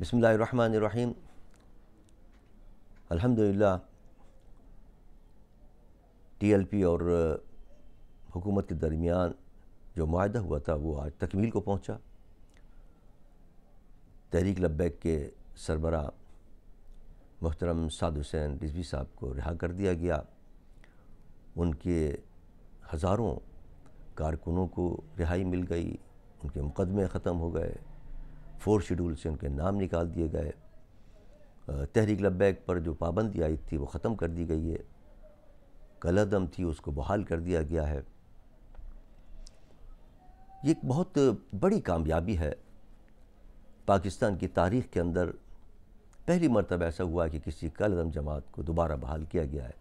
بسم اللہ الرحمن الرحیم۔ الحمدللہ ٹی ایل پی اور حکومت کے درمیان جو معاہدہ ہوا تھا وہ آج تکمیل کو پہنچا۔ تحریک لبیک کے سربراہ محترم سعد حسین رضوی صاحب کو رہا کر دیا گیا۔ ان کے ہزاروں کارکنوں کو رہائی مل گئی، ان کے مقدمے ختم ہو گئے، 4 شیڈول سے ان کے نام نکال دیے گئے۔ تحریک لبیک پر جو پابندی آئی تھی وہ ختم کر دی گئی ہے، کالعدم تھی اس کو بحال کر دیا گیا ہے۔ یہ ایک بہت بڑی کامیابی ہے۔ پاکستان کی تاریخ کے اندر پہلی مرتبہ ایسا ہوا کہ کسی کالعدم جماعت کو دوبارہ بحال کیا گیا ہے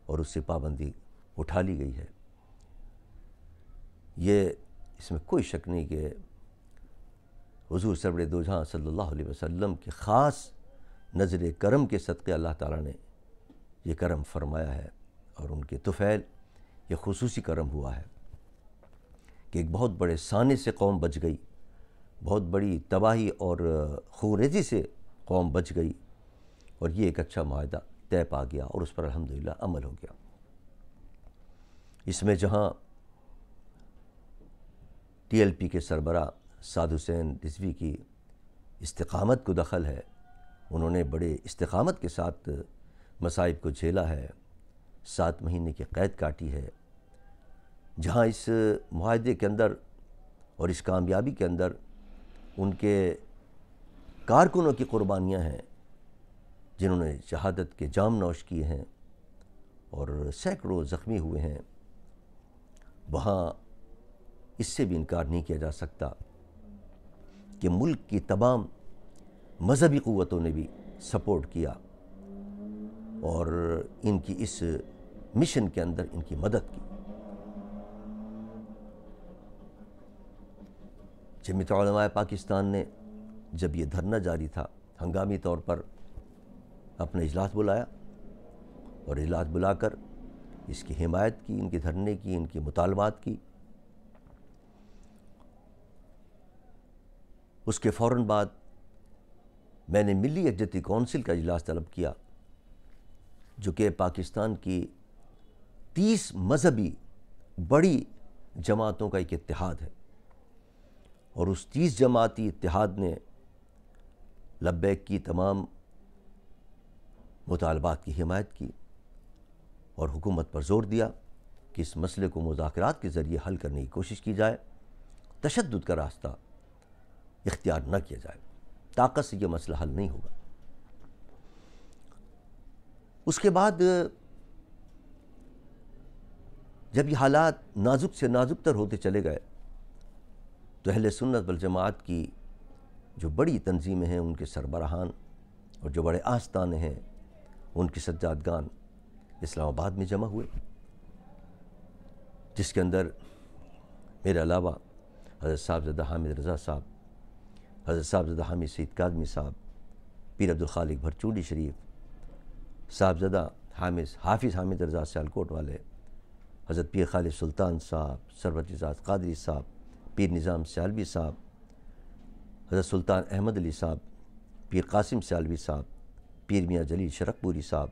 اور اس سے پابندی اٹھا لی گئی ہے۔ یہ اس میں کوئی شک نہیں کہ حضور سرور دو جہاں صلی اللہ علیہ وسلم کی خاص نظر کرم کے صدقے اللہ تعالیٰ نے یہ کرم فرمایا ہے، اور ان کے طفیل یہ خصوصی کرم ہوا ہے کہ ایک بہت بڑے سانے سے قوم بچ گئی، بہت بڑی تباہی اور خونریزی سے قوم بچ گئی، اور یہ ایک اچھا معاہدہ طے پا گیا اور اس پر الحمدللہ عمل ہو گیا۔ اس میں جہاں ٹی ایل پی کے سربراہ سعد حسین رضوی کی استقامت کو دخل ہے، انہوں نے بڑے استقامت کے ساتھ مصائب کو جھیلا ہے، 7 مہینے کی قید کاٹی ہے۔ جہاں اس معاہدے کے اندر اور اس کامیابی کے اندر ان کے کارکنوں کی قربانیاں ہیں، جنہوں نے شہادت کے جام نوش کیے ہیں اور سینکڑوں زخمی ہوئے ہیں، وہاں اس سے بھی انکار نہیں کیا جا سکتا کہ ملک کی تمام مذہبی قوتوں نے بھی سپورٹ کیا اور ان کی اس مشن کے اندر ان کی مدد کی۔ جمعیت علماء پاکستان نے جب یہ دھرنا جاری تھا ہنگامی طور پر اپنا اجلاس بلایا، اور اجلاس بلا کر اس کی حمایت کی، ان کے دھرنے کی، ان کی مطالبات کی۔ اس کے فوراً بعد میں نے ملی یکجہتی کونسل کا اجلاس طلب کیا، جو کہ پاکستان کی 30 مذہبی بڑی جماعتوں کا ایک اتحاد ہے، اور اس 30 جماعتی اتحاد نے لبیک کی تمام مطالبات کی حمایت کی اور حکومت پر زور دیا کہ اس مسئلے کو مذاکرات کے ذریعے حل کرنے کی کوشش کی جائے، تشدد کا راستہ اختیار نہ کیا جائے، طاقت سے یہ مسئلہ حل نہیں ہوگا۔ اس کے بعد جب یہ حالات نازک سے نازک تر ہوتے چلے گئے تو اہل سنت والجماعت کی جو بڑی تنظیمیں ہیں، ان کے سربراہان اور جو بڑے آستانے ہیں، ان کی سجادگان اسلام آباد میں جمع ہوئے، جس کے اندر میرے علاوہ حضرت صاحبزادہ حامد رضا صاحب، حضرت صاحبزادہ حامد سعید کاظمی صاحب، پیر عبدالخالق بھرچولی شریف، صاحبزادہ حافظ حامد رضا سیالکوٹ والے، حضرت پیر خالد سلطان صاحب، سرورت اعزاز قادری صاحب، پیر نظام سیالوی صاحب، حضرت سلطان احمد علی صاحب، پیر قاسم سیالوی صاحب، پیر میاں جلیل شرق پوری صاحب،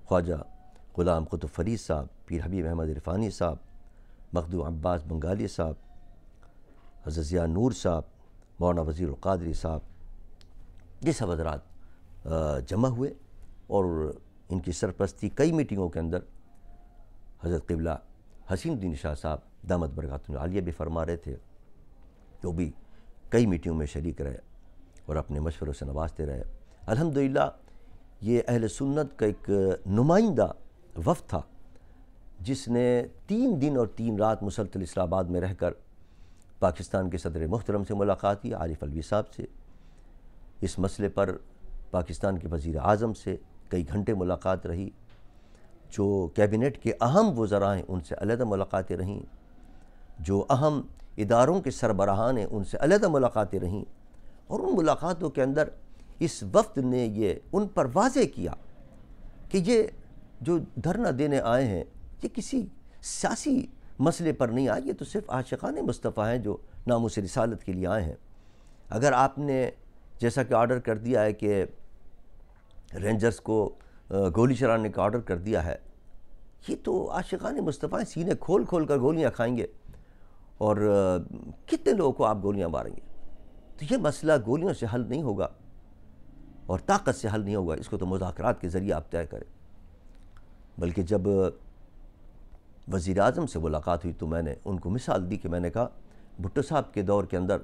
خواجہ غلام قطب فرید صاحب، پیر حبیب احمد عرفانی صاحب، مخدوم عباس بنگالی صاحب، حضرت ضیاء نور صاحب، مولانا وزیر القادری صاحب، یہ سب حضرات جمع ہوئے، اور ان کی سرپرستی کئی میٹنگوں کے اندر حضرت قبلہ حسین الدین شاہ صاحب دامت برکاتہ عالیہ بھی فرما رہے تھے، جو بھی کئی میٹنگوں میں شریک رہے اور اپنے مشوروں سے نوازتے رہے۔ الحمدللہ یہ اہل سنت کا ایک نمائندہ وفد تھا، جس نے 3 دن اور 3 رات مسلسل اسلام آباد میں رہ کر پاکستان کے صدر محترم سے ملاقات کی، عارف الوی صاحب سے، اس مسئلے پر پاکستان کے وزیر اعظم سے کئی گھنٹے ملاقات رہی، جو کیبنٹ کے اہم وزراء ہیں ان سے علیحدہ ملاقاتیں رہیں، جو اہم اداروں کے سربراہان ہیں ان سے علیحدہ ملاقاتیں رہیں، اور ان ملاقاتوں کے اندر اس وفد نے یہ ان پر واضح کیا کہ یہ جو دھرنا دینے آئے ہیں یہ کسی سیاسی مسئلے پر نہیں آئے، یہ تو صرف عاشقان مصطفیٰ ہیں جو ناموس رسالت کے لیے آئے ہیں۔ اگر آپ نے جیسا کہ آرڈر کر دیا ہے کہ رینجرز کو گولی چلانے کا آرڈر کر دیا ہے، یہ تو عاشقان مصطفیٰ سینے کھول کھول کر گولیاں کھائیں گے، اور کتنے لوگوں کو آپ گولیاں ماریں گے؟ تو یہ مسئلہ گولیوں سے حل نہیں ہوگا اور طاقت سے حل نہیں ہوگا، اس کو تو مذاکرات کے ذریعے آپ طے کریں۔ بلکہ جب وزیر اعظم سے ملاقات ہوئی تو میں نے ان کو مثال دی کہ میں نے کہا بھٹو صاحب کے دور کے اندر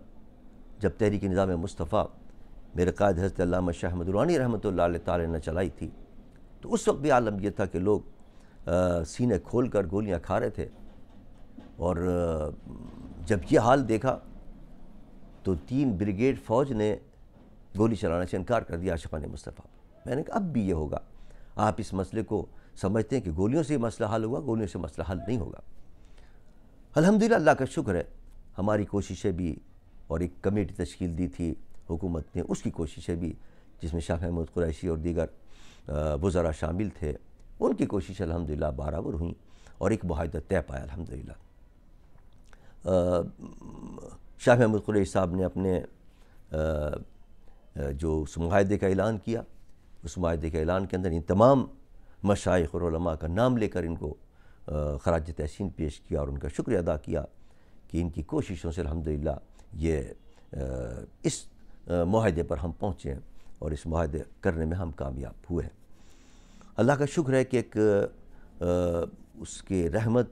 جب تحریک نظام مصطفیٰ میرے قائد حضرت علامہ شاہ احمد درانی رحمۃ اللہ علیہ تعالی نے چلائی تھی، تو اس وقت بھی عالم یہ تھا کہ لوگ سینے کھول کر گولیاں کھا رہے تھے، اور جب یہ حال دیکھا تو 3 بریگیڈ فوج نے گولی چلانے سے انکار کر دیا عاشقان مصطفیٰ۔ میں نے کہا اب بھی یہ ہوگا، آپ اس مسئلے کو سمجھتے ہیں کہ گولیوں سے مسئلہ حل ہوگا، گولیوں سے مسئلہ حل نہیں ہوگا۔ الحمدللہ اللہ کا شکر ہے، ہماری کوششیں بھی، اور ایک کمیٹی تشکیل دی تھی حکومت نے، اس کی کوششیں بھی جس میں شاہ محمود قریشی اور دیگر وزراء شامل تھے، ان کی کوششیں الحمدللہ برابر ہوئیں اور ایک معاہدہ طے پایا الحمدللہ۔ شاہ محمود قریشی صاحب نے اپنے جو اس معاہدے کا اعلان کیا، اس معاہدے کے اعلان کے اندر ان تمام مشائخ اور علماء کا نام لے کر ان کو خراج تحسین پیش کیا اور ان کا شکریہ ادا کیا کہ ان کی کوششوں سے الحمدللہ یہ اس معاہدے پر ہم پہنچے ہیں اور اس معاہدے کرنے میں ہم کامیاب ہوئے ہیں۔ اللہ کا شکر ہے کہ ایک اس کے رحمت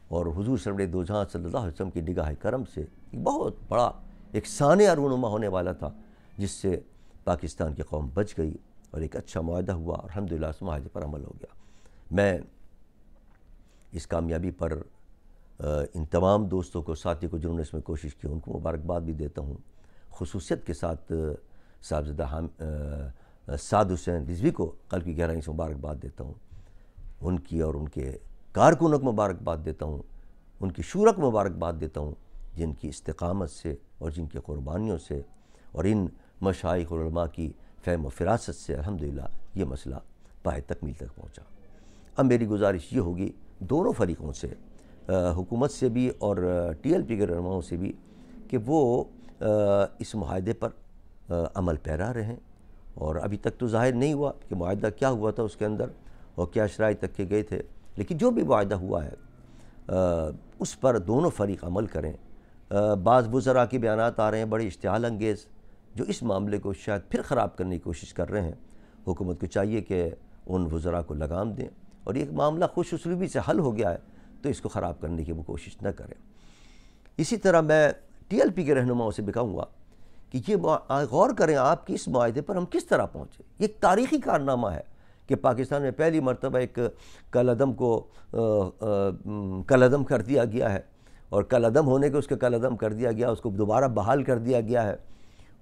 اور حضور سرور دو جہاں صلی اللہ علیہ وسلم کی نگاہ کرم سے ایک بہت بڑا ایک سانحہ رونما ہونے والا تھا، جس سے پاکستان کی قوم بچ گئی اور ایک اچھا معاہدہ ہوا اور الحمدللہ اس معاہدے پر عمل ہو گیا۔ میں اس کامیابی پر ان تمام دوستوں کو، ساتھیوں کو جنہوں نے اس میں کوشش کی، ان کو مبارکباد بھی دیتا ہوں۔ خصوصیت کے ساتھ صاحبزادہ سعد حسین رضوی کو قلب کی گہرائی سے مبارکباد دیتا ہوں، ان کی اور ان کے کارکنوں کو مبارکباد دیتا ہوں، ان کی شورا کو مبارکباد دیتا ہوں، جن کی استقامت سے اور جن کی قربانیوں سے اور ان مشائخ اور علماء کی فہم و فراست سے الحمدللہ یہ مسئلہ پائے تکمیل تک پہنچا۔ اب میری گزارش یہ ہوگی دونوں فریقوں سے، حکومت سے بھی اور ٹی ایل پی کے رہنماؤں سے بھی، کہ وہ اس معاہدے پر عمل پیرا رہیں، اور ابھی تک تو ظاہر نہیں ہوا کہ معاہدہ کیا ہوا تھا اس کے اندر اور کیا شرائط تک کے گئے تھے، لیکن جو بھی معاہدہ ہوا ہے اس پر دونوں فریق عمل کریں۔ بعض وزراء کے بیانات آ رہے ہیں بڑے اشتعال انگیز، جو اس معاملے کو شاید پھر خراب کرنے کی کوشش کر رہے ہیں۔ حکومت کو چاہیے کہ ان وزراء کو لگام دیں، اور یہ معاملہ خوش اسلوبی سے حل ہو گیا ہے تو اس کو خراب کرنے کی وہ کوشش نہ کریں۔ اسی طرح میں ٹی ایل پی کے رہنماؤں سے بھی کہوں گا کہ یہ غور کریں آپ کی اس معاہدے پر ہم کس طرح پہنچے۔ یہ ایک تاریخی کارنامہ ہے کہ پاکستان میں پہلی مرتبہ ایک کالعدم کو کالعدم کر دیا گیا ہے، اور کالعدم ہونے کے اس کے کالعدم کر دیا گیا، اس کو دوبارہ بحال کر دیا گیا ہے،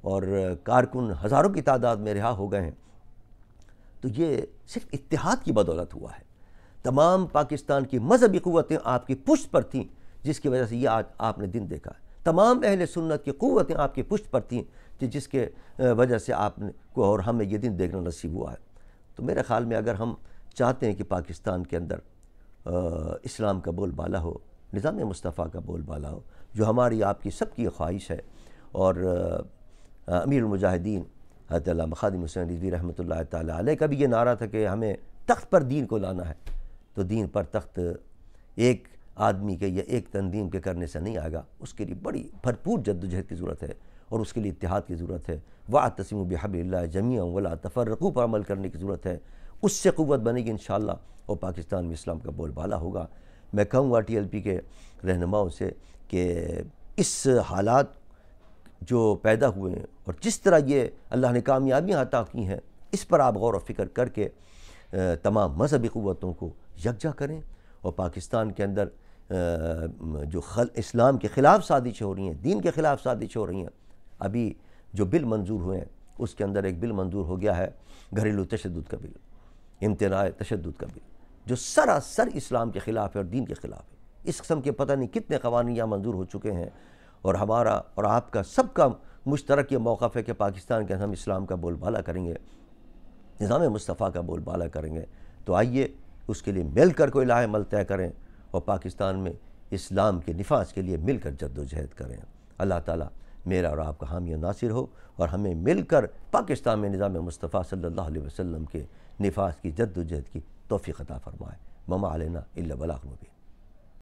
اور کارکن ہزاروں کی تعداد میں رہا ہو گئے ہیں۔ تو یہ صرف اتحاد کی بدولت ہوا ہے۔ تمام پاکستان کی مذہبی قوتیں آپ کی پشت پر تھیں، جس کی وجہ سے یہ آج آپ نے دن دیکھا ہے۔ تمام اہل سنت کی قوتیں آپ کی پشت پر تھیں، جس کے وجہ سے آپ کو اور ہمیں یہ دن دیکھنا نصیب ہوا ہے۔ تو میرے خیال میں اگر ہم چاہتے ہیں کہ پاکستان کے اندر اسلام کا بول بالا ہو، نظام مصطفیٰ کا بول بالا ہو، جو ہماری آپ کی سب کی خواہش ہے، اور امیر المجاہدین حضرت علامہ خادم حسین رضوی رحمۃ اللہ تعالیٰ علیہ کا بھی یہ نعرہ تھا کہ ہمیں تخت پر دین کو لانا ہے، تو دین پر تخت ایک آدمی کے یا ایک تنظیم کے کرنے سے نہیں آئے گا، اس کے لیے بڑی بھرپور جدوجہد کی ضرورت ہے، اور اس کے لیے اتحاد کی ضرورت ہے۔ وَاعْتَصِمُوا بِحَبْلِ اللَّهِ جَمِيعًا وَلَا تَفَرَّقُوا پر عمل کرنے کی ضرورت ہے، اس سے قوت بنے گی انشاءاللہ، اور پاکستان میں اسلام کا بول بالا ہوگا۔ میں کہوں گا ٹی ایل پی کے رہنماؤں سے کہ اس حالات جو پیدا ہوئے ہیں اور جس طرح یہ اللہ نے کامیابیاں عطا کی ہیں، اس پر آپ غور و فکر کر کے تمام مذہبی قوتوں کو یکجا کریں، اور پاکستان کے اندر جو اسلام کے خلاف سازشیں ہو رہی ہیں، دین کے خلاف سازشیں ہو رہی ہیں، ابھی جو بل منظور ہوئے ہیں اس کے اندر ایک بل منظور ہو گیا ہے گھریلو تشدد کا بل، امتناع تشدد کا بل، جو سراسر اسلام کے خلاف ہے اور دین کے خلاف ہے۔ اس قسم کے پتہ نہیں کتنے قوانین یہاں منظور ہو چکے ہیں، اور ہمارا اور آپ کا سب کا مشترک یہ موقف ہے کہ پاکستان کے اندر ہم اسلام کا بول بالا کریں گے، نظام مصطفیٰ کا بول بالا کریں گے۔ تو آئیے اس کے لیے مل کر کوئی راہ عمل طے کریں، اور پاکستان میں اسلام کے نفاذ کے لیے مل کر جد و جہد کریں۔ اللہ تعالیٰ میرا اور آپ کا حامی و ناصر ہو، اور ہمیں مل کر پاکستان میں نظام مصطفیٰ صلی اللہ علیہ وسلم کے نفاذ کی جد و جہد کی توفیق عطا فرمائے۔ وما علینا الا البلاغ المبین۔